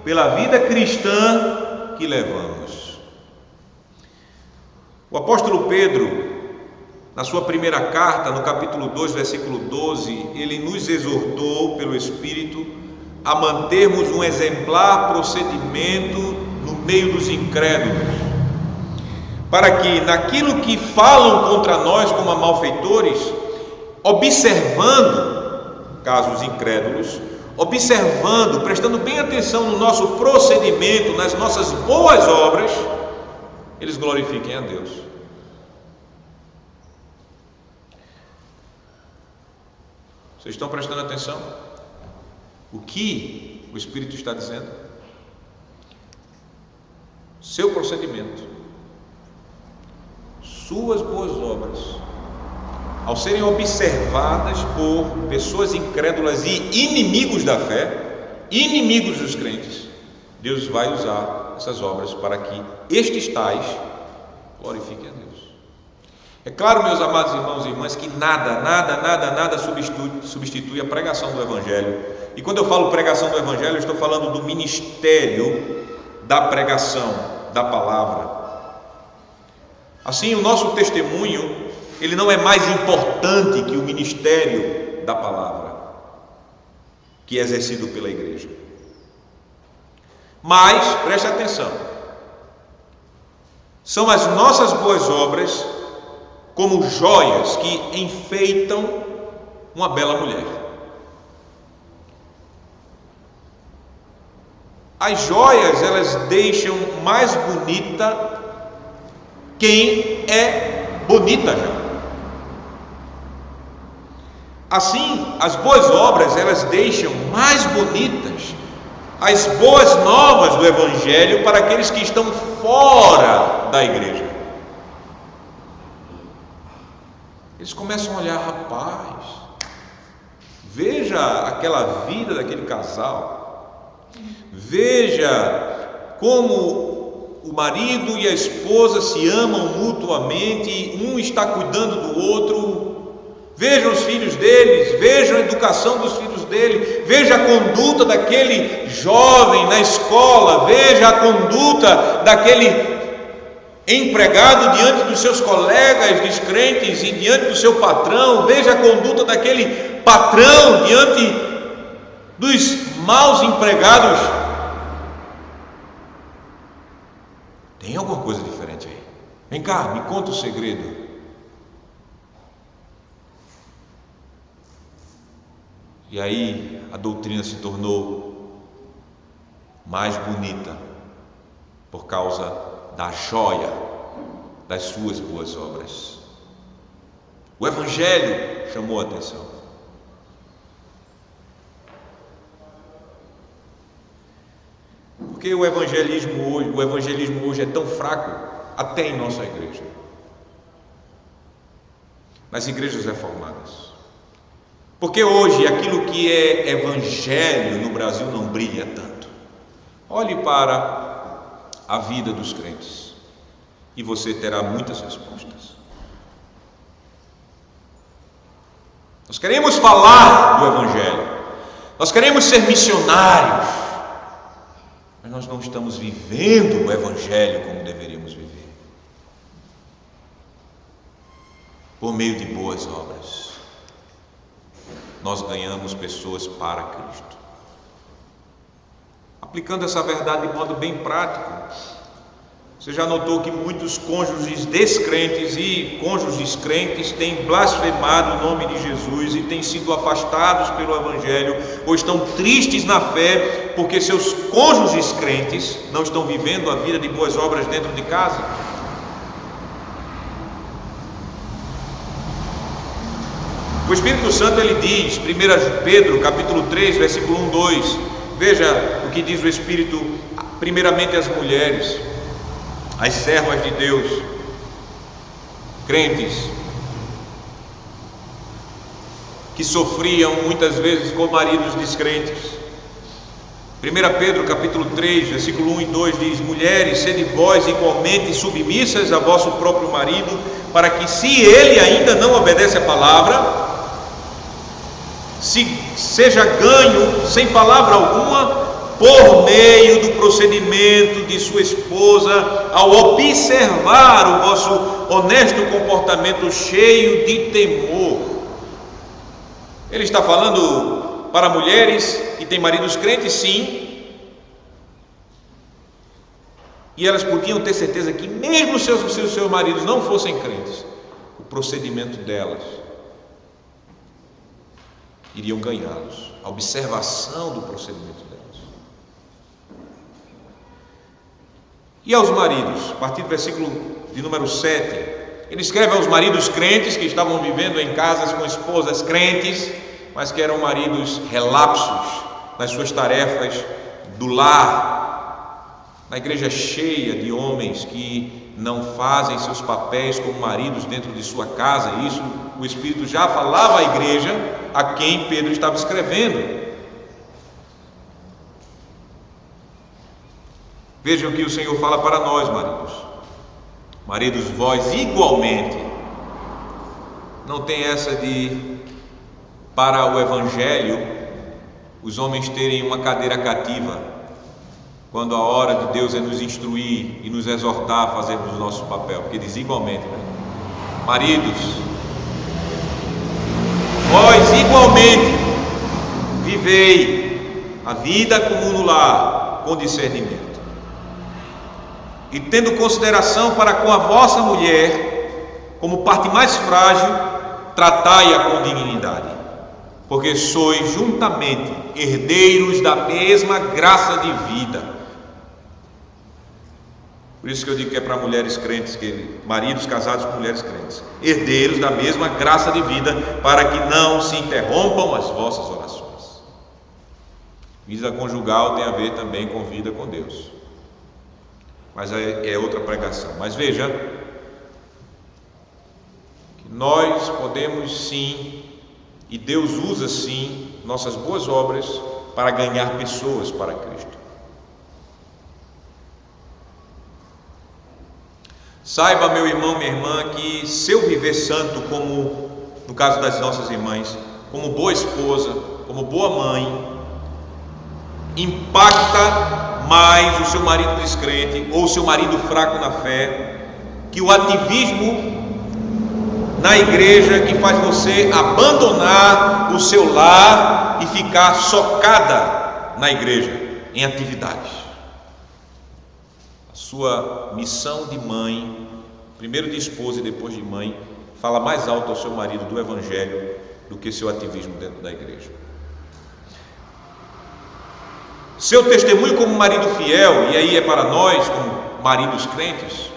pela vida cristã que levamos. O apóstolo Pedro, na sua primeira carta, no capítulo 2, versículo 12, ele nos exortou pelo Espírito a mantermos um exemplar procedimento no meio dos incrédulos, para que naquilo que falam contra nós como malfeitores, observando, caso os incrédulos, observando, prestando bem atenção no nosso procedimento, nas nossas boas obras, eles glorifiquem a Deus. Vocês estão prestando atenção? O que o Espírito está dizendo? Seu procedimento, suas boas obras, ao serem observadas por pessoas incrédulas e inimigos da fé, inimigos dos crentes, Deus vai usar essas obras para que estes tais glorifiquem a Deus. É claro, meus amados irmãos e irmãs, que nada substitui a pregação do Evangelho. E quando eu falo pregação do Evangelho, eu estou falando do ministério da pregação da palavra. Assim, o nosso testemunho, ele não é mais importante que o ministério da palavra que é exercido pela igreja. Mas, preste atenção, são as nossas boas obras como joias que enfeitam uma bela mulher. As joias, elas deixam mais bonita quem é bonita já. Assim, as boas obras, elas deixam mais bonitas as boas novas do Evangelho para aqueles que estão fora da igreja. Eles começam a olhar: rapaz, veja aquela vida daquele casal, veja como o marido e a esposa se amam mutuamente, um está cuidando do outro. Vejam os filhos deles, vejam a educação dos filhos dele, veja a conduta daquele jovem na escola, veja a conduta daquele empregado diante dos seus colegas descrentes e diante do seu patrão, veja a conduta daquele patrão diante dos maus empregados. Tem alguma coisa diferente aí? Vem cá, me conta o segredo. E aí a doutrina se tornou mais bonita por causa da joia das suas boas obras. O Evangelho chamou a atenção. Porque o evangelismo hoje é tão fraco até em nossa igreja, nas igrejas reformadas. Porque hoje aquilo que é evangelho no Brasil não brilha tanto. Olhe para a vida dos crentes e você terá muitas respostas. Nós queremos falar do evangelho, nós queremos ser missionários, mas nós não estamos vivendo o evangelho como deveríamos viver, por meio de boas obras. Nós ganhamos pessoas para Cristo. Aplicando essa verdade de modo bem prático, você já notou que muitos cônjuges descrentes e cônjuges crentes têm blasfemado o nome de Jesus e têm sido afastados pelo evangelho, ou estão tristes na fé porque seus cônjuges crentes não estão vivendo a vida de boas obras dentro de casa. O Espírito Santo, ele diz, 1 Pedro capítulo 3, versículo 1, 2, veja o que diz o Espírito, primeiramente às mulheres, as servas de Deus, crentes, que sofriam muitas vezes com maridos descrentes. 1 Pedro capítulo 3, versículo 1 e 2 diz: mulheres, sede vós igualmente submissas a vosso próprio marido, para que, se ele ainda não obedece a palavra, seja ganho sem palavra alguma por meio do procedimento de sua esposa, ao observar o vosso honesto comportamento cheio de temor. Ele está falando para mulheres que têm maridos crentes, sim, e elas podiam ter certeza que mesmo se os seus maridos não fossem crentes, o procedimento delas iriam ganhá-los, a observação do procedimento delas. E aos maridos, a partir do versículo de número 7, ele escreve aos maridos crentes que estavam vivendo em casas com esposas crentes, mas que eram maridos relapsos nas suas tarefas do lar, na igreja cheia de homens que não fazem seus papéis como maridos dentro de sua casa. Isso o Espírito já falava à igreja a quem Pedro estava escrevendo. Vejam o que o Senhor fala para nós, maridos. Maridos, vós igualmente. Não tem essa de, para o evangelho, os homens terem uma cadeira cativa, quando a hora de Deus é nos instruir e nos exortar a fazermos o nosso papel, porque diz igualmente, né? Maridos, vós igualmente vivei a vida comum no lar com discernimento, e tendo consideração para com a vossa mulher como parte mais frágil, tratai-a com dignidade, porque sois juntamente herdeiros da mesma graça de vida. Por isso que eu digo que é para mulheres crentes, maridos casados com mulheres crentes, herdeiros da mesma graça de vida, para que não se interrompam as vossas orações. Vida conjugal tem a ver também com vida com Deus, mas é outra pregação. Mas veja que nós podemos sim, e Deus usa sim nossas boas obras para ganhar pessoas para Cristo. Saiba, meu irmão, minha irmã, que seu viver santo, como no caso das nossas irmãs, como boa esposa, como boa mãe, impacta mais o seu marido descrente ou o seu marido fraco na fé, que o ativismo na igreja, que faz você abandonar o seu lar e ficar socada na igreja em atividades. A sua missão de mãe, primeiro de esposa e depois de mãe, fala mais alto ao seu marido do evangelho do que seu ativismo dentro da igreja. Seu testemunho como marido fiel, e aí é para nós como maridos crentes,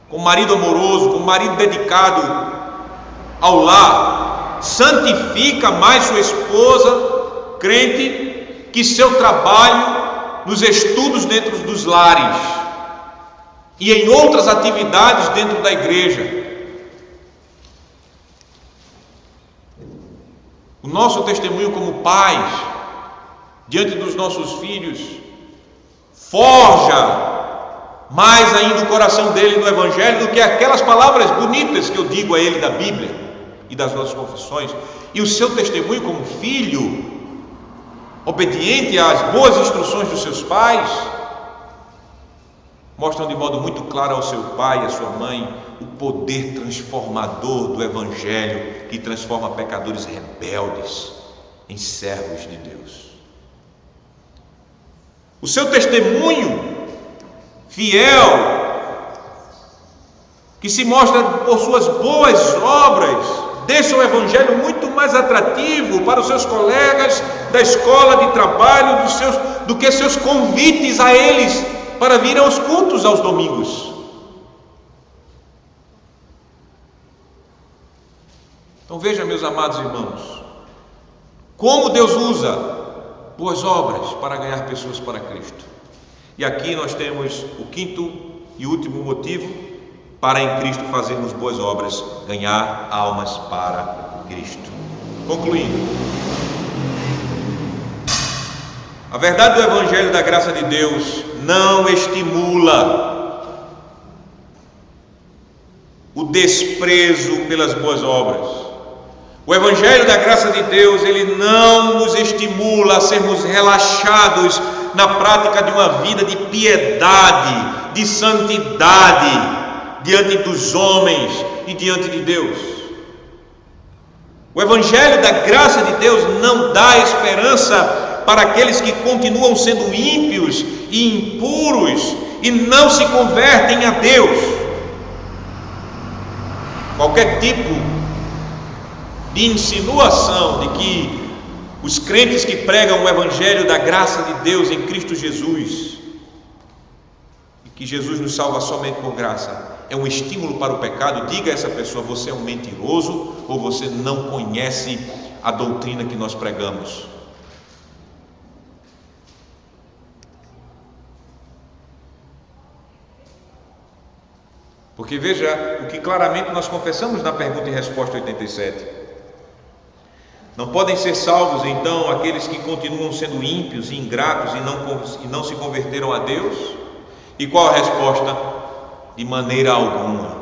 como marido amoroso, como marido dedicado ao lar, santifica mais sua esposa crente que seu trabalho nos estudos dentro dos lares e em outras atividades dentro da igreja. O nosso testemunho como pais, diante dos nossos filhos, forja mais ainda o coração dele no Evangelho do que aquelas palavras bonitas que eu digo a ele da Bíblia e das nossas confissões. E o seu testemunho como filho, obediente às boas instruções dos seus pais, mostram de modo muito claro ao seu pai e à sua mãe o poder transformador do Evangelho, que transforma pecadores rebeldes em servos de Deus. O seu testemunho fiel, que se mostra por suas boas obras, deixa o Evangelho muito mais atrativo para os seus colegas da escola de trabalho, do que seus convites a eles para virem aos cultos aos domingos. Então veja, meus amados irmãos, como Deus usa boas obras para ganhar pessoas para Cristo. E aqui nós temos o quinto e último motivo para em Cristo fazermos boas obras: ganhar almas para Cristo. Concluindo, a verdade do Evangelho da graça de Deus não estimula o desprezo pelas boas obras. O Evangelho da graça de Deus, ele não nos estimula a sermos relaxados na prática de uma vida de piedade, de santidade diante dos homens e diante de Deus. O Evangelho da graça de Deus não dá esperança para aqueles que continuam sendo ímpios e impuros e não se convertem a Deus. Qualquer tipo de insinuação de que os crentes que pregam o Evangelho da graça de Deus em Cristo Jesus, e que Jesus nos salva somente por graça, é um estímulo para o pecado, diga a essa pessoa: você é um mentiroso, ou você não conhece a doutrina que nós pregamos. Porque veja o que claramente nós confessamos na pergunta e resposta 87. Não podem ser salvos então aqueles que continuam sendo ímpios e ingratos e não se converteram a Deus? E qual a resposta? De maneira alguma.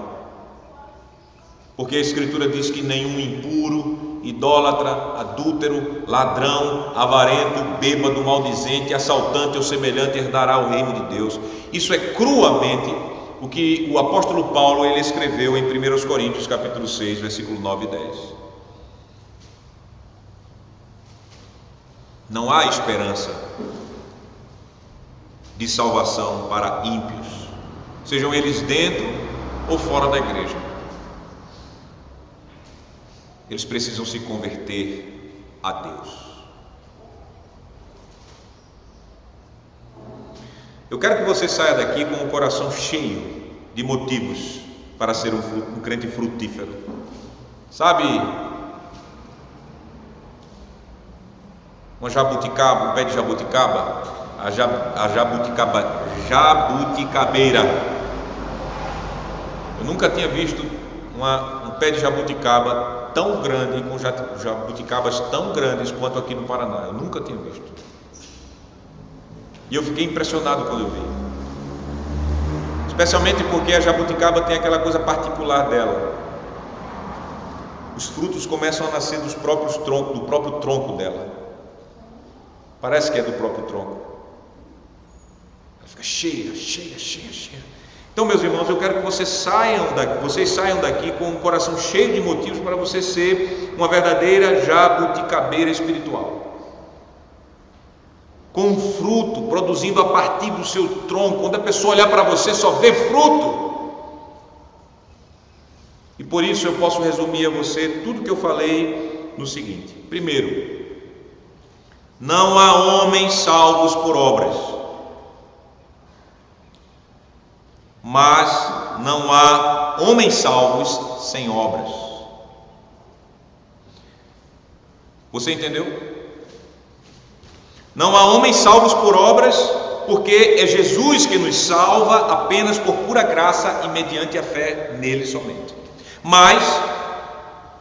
Porque a Escritura diz que nenhum impuro, idólatra, adúltero, ladrão, avarento, bêbado, maldizente, assaltante ou semelhante herdará o reino de Deus. Isso é cruamente o que o apóstolo Paulo ele escreveu em 1 Coríntios capítulo 6, versículo 9 e 10. Não há esperança de salvação para ímpios, sejam eles dentro ou fora da igreja. Eles precisam se converter a Deus. Eu quero que você saia daqui com o coração cheio de motivos para ser um crente frutífero. Sabe, uma jabuticaba, um pé de jabuticaba, a jabuticabeira. Eu nunca tinha visto um pé de jabuticaba tão grande, com jabuticabas tão grandes quanto aqui no Paraná. Eu nunca tinha visto. E eu fiquei impressionado quando eu vi. Especialmente porque a jabuticaba tem aquela coisa particular dela. Os frutos começam a nascer do próprio tronco dela. Parece que é do próprio tronco. Ela fica cheia. Então, meus irmãos, eu quero que vocês saiam daqui com um coração cheio de motivos para você ser uma verdadeira jabuticabeira espiritual, com um fruto produzindo a partir do seu tronco. Quando a pessoa olhar para você, só vê fruto. E por isso eu posso resumir a você tudo que eu falei no seguinte: primeiro, não há homens salvos por obras, mas não há homens salvos sem obras. Você entendeu? Não há homens salvos por obras, porque é Jesus que nos salva apenas por pura graça e mediante a fé nele somente. Mas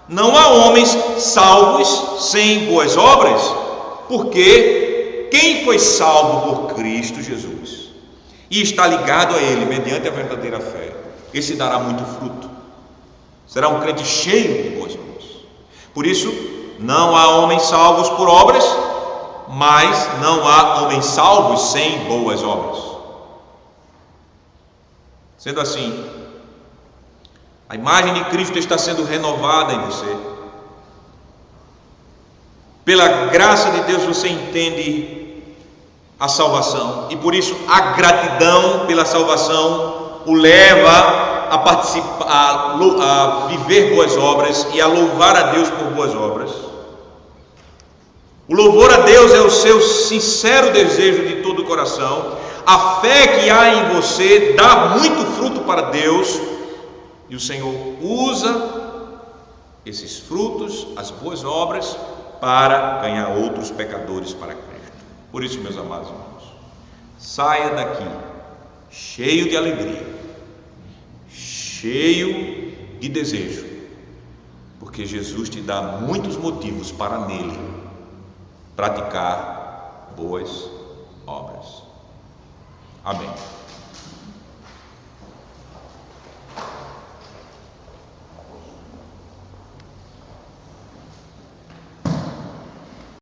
Não há homens salvos sem boas obras, porque quem foi salvo por Cristo Jesus e está ligado a Ele mediante a verdadeira fé, esse dará muito fruto, será um crente cheio de boas obras. Por isso, não há homens salvos por obras, mas não há homens salvos sem boas obras. Sendo assim, a imagem de Cristo está sendo renovada em você. Pela graça de Deus você entende a salvação, e por isso a gratidão pela salvação o leva a participar, a viver boas obras e a louvar a Deus por boas obras. O louvor a Deus é o seu sincero desejo de todo o coração. A fé que há em você dá muito fruto para Deus, e o Senhor usa esses frutos, as boas obras, para ganhar outros pecadores para Cristo. Por isso, meus amados irmãos, saia daqui cheio de alegria, cheio de desejo, porque Jesus te dá muitos motivos para nele praticar boas obras. Amém.